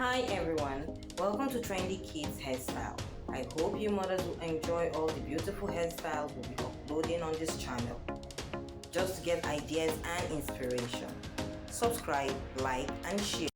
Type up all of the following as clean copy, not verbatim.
Hi everyone, welcome to Trendy Kids Hairstyle. I hope you mothers will enjoy all the beautiful hairstyles we'll be uploading on this channel. Just to get ideas and inspiration. Subscribe, like and share.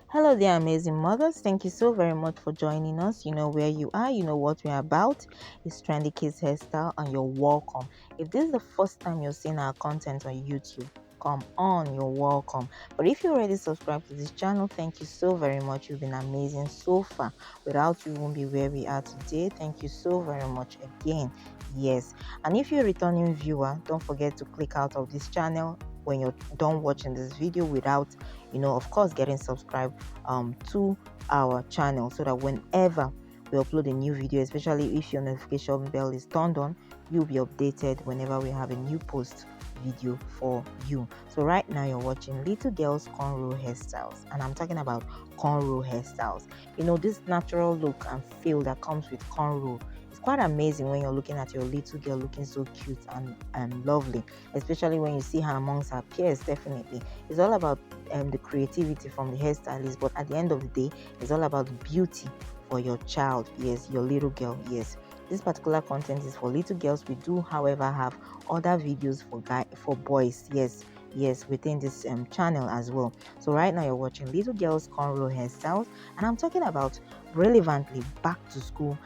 Hello there, amazing mothers. Thank you so very much for joining us. You know where you are, you know what we're about. It's Trendy Kids Hairstyle, and you're welcome. If this is the first time you're seeing our content on YouTube, come on, you're welcome. But if you already subscribed to this channel, thank you so very much. You've been amazing so far. Without you, we won't be where we are today. Thank you so very much again. Yes, and if you're a returning viewer, don't forget to click out of this channel when you're done watching this video without, of course, getting subscribed to our channel, so that whenever we upload a new video, especially if your notification bell is turned on, you'll be updated whenever we have a new post video for you. So right now you're watching little girls cornrow hairstyles, and I'm talking about cornrow hairstyles. This natural look and feel that comes with cornrow, it's quite amazing when you're looking at your little girl looking so cute and lovely, especially when you see her amongst her peers. Definitely, it's all about the creativity from the hairstylist, but at the end of the day, it's all about beauty for your child. Yes, your little girl. Yes, this particular content is for little girls. We do, however, have other videos for boys. Yes, within this channel as well. So right now you're watching little girls cornrow hairstyles, and I'm talking about relevantly back to school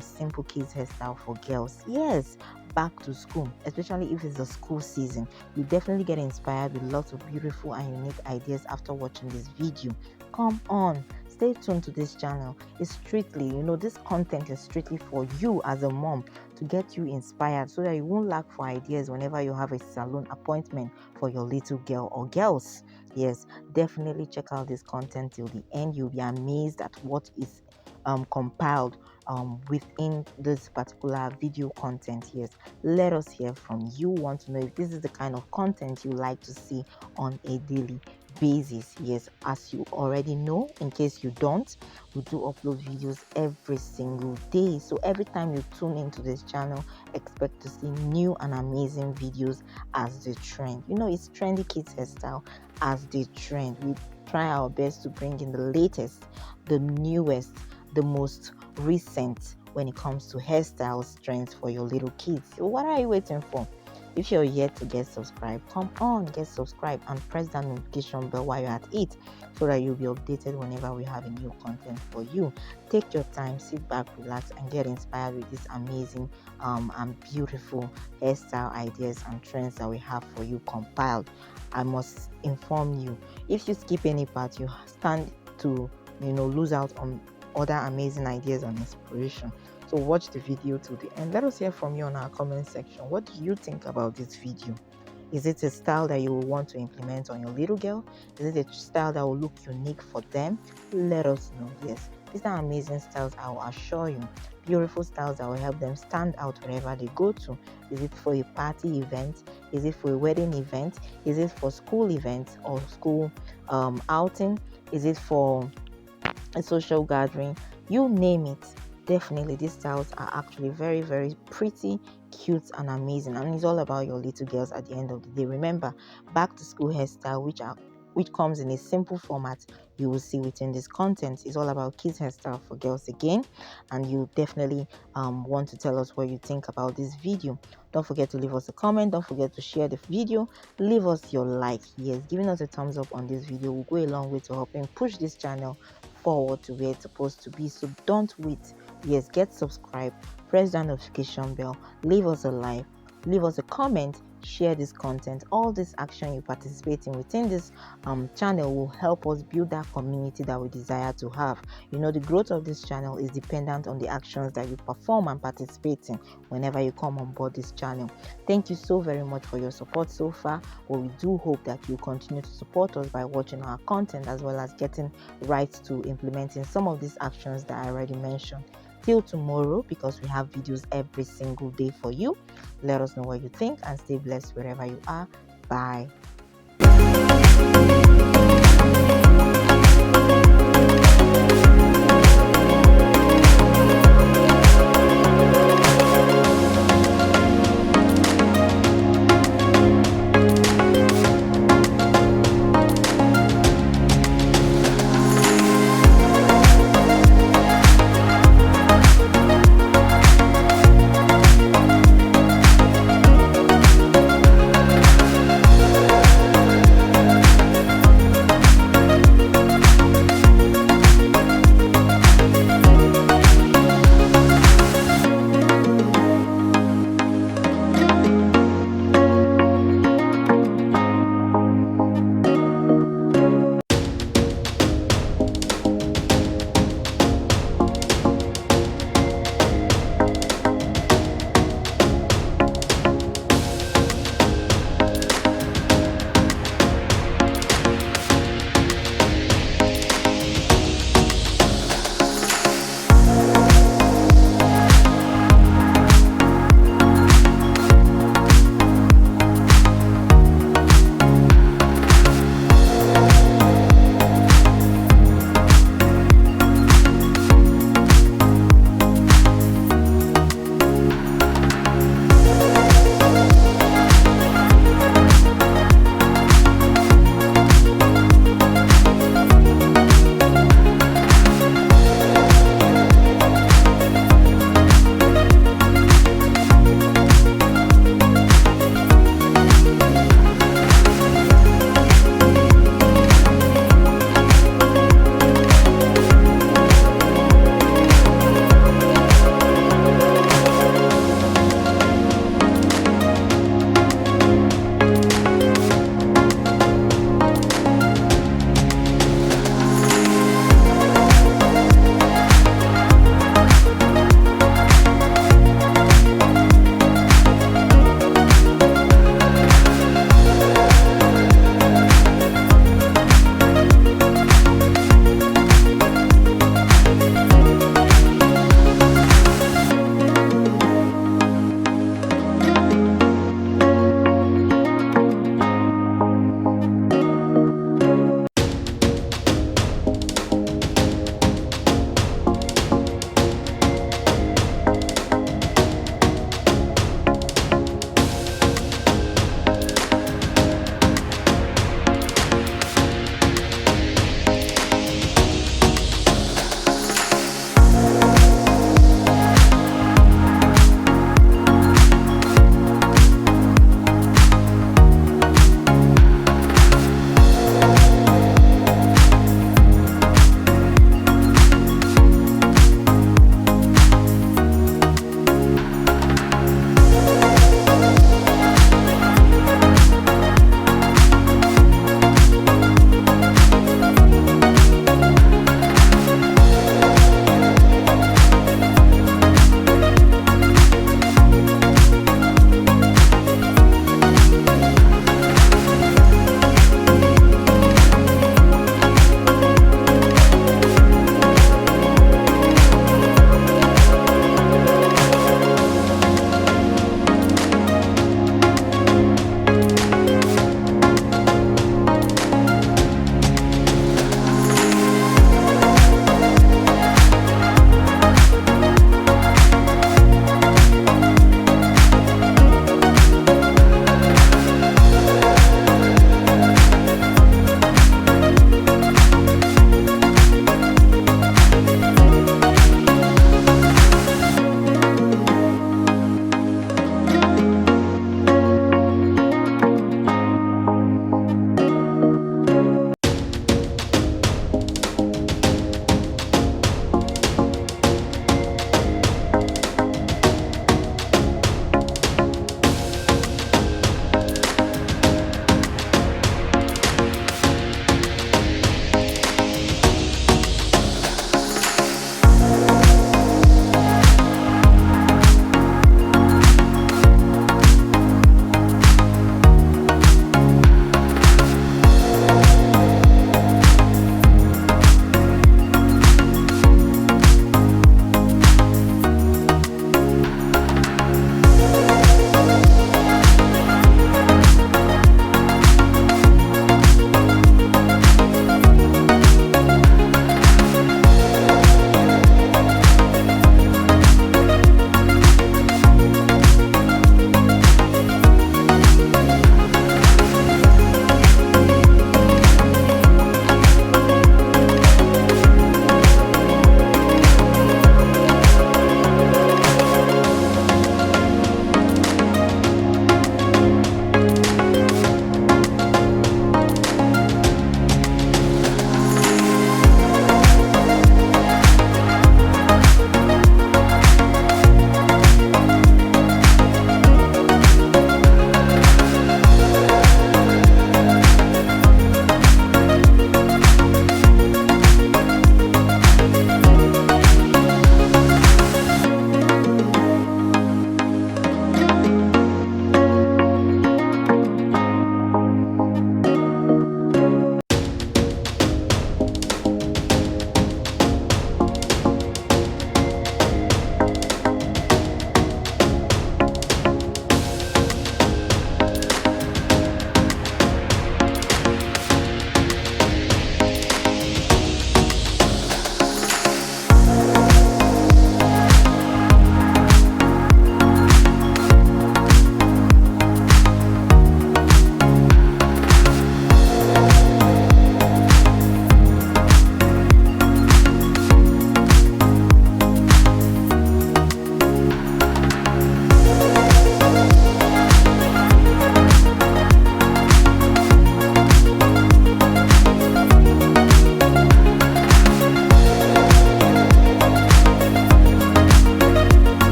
simple kids hairstyle for girls. Yes, back to school, especially if it's the school season. You definitely get inspired with lots of beautiful and unique ideas after watching this video. Come on, stay tuned to this channel. It's strictly, this content is strictly for you as a mom, to get you inspired so that you won't lack for ideas whenever you have a salon appointment for your little girl or girls. Yes, definitely check out this content till the end. You'll be amazed at what is compiled within this particular video content. Yes, let us hear from you. Want to know if this is the kind of content you like to see on a daily basis. Yes, as you already know, in case you don't, we do upload videos every single day. So every time you tune into this channel, expect to see new and amazing videos as the trend. It's Trendy Kids Hairstyle as the trend. We try our best to bring in the latest, the newest, the most recent when it comes to hairstyles trends for your little kids. So what are you waiting for? If you're yet to get subscribed, come on, get subscribed and press that notification bell while you're at it, so that you'll be updated whenever we have a new content for you. Take your time, sit back, relax, and get inspired with these amazing and beautiful hairstyle ideas and trends that we have for you compiled. I must inform you, if you skip any part, you stand to lose out on other amazing ideas and inspiration. So watch the video to the end. Let us hear from you on our comment section. What do you think about this video? Is it a style that you will want to implement on your little girl? Is it a style that will look unique for them? Let us know. Yes, these are amazing styles, I will assure you. Beautiful styles that will help them stand out wherever they go to. Is it for a party event? Is it for a wedding event? Is it for school events or school outing? Is it for a social gathering? You name it. Definitely, these styles are actually very, very pretty, cute, and amazing. And it's all about your little girls at the end of the day. Remember, back to school hairstyle, which comes in a simple format, you will see within this content, is all about kids hairstyle for girls again. And you definitely want to tell us what you think about this video. Don't forget to leave us a comment. Don't forget to share the video. Leave us your like. Yes, giving us a thumbs up on this video will go a long way to helping push this channel forward to where it's supposed to be. So don't wait. Yes, get subscribed, press that notification bell, leave us a like, leave us a comment, share this content. All this action you participate in within this channel will help us build that community that we desire to have. The growth of this channel is dependent on the actions that you perform and participate in whenever you come on board this channel. Thank you so very much for your support so far, but we do hope that you continue to support us by watching our content, as well as getting right to implementing some of these actions that I already mentioned. Till tomorrow, because we have videos every single day for you. Let us know what you think, and stay blessed wherever you are. Bye.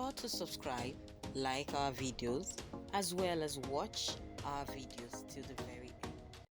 sure to subscribe, like our videos, as well as watch our videos till the very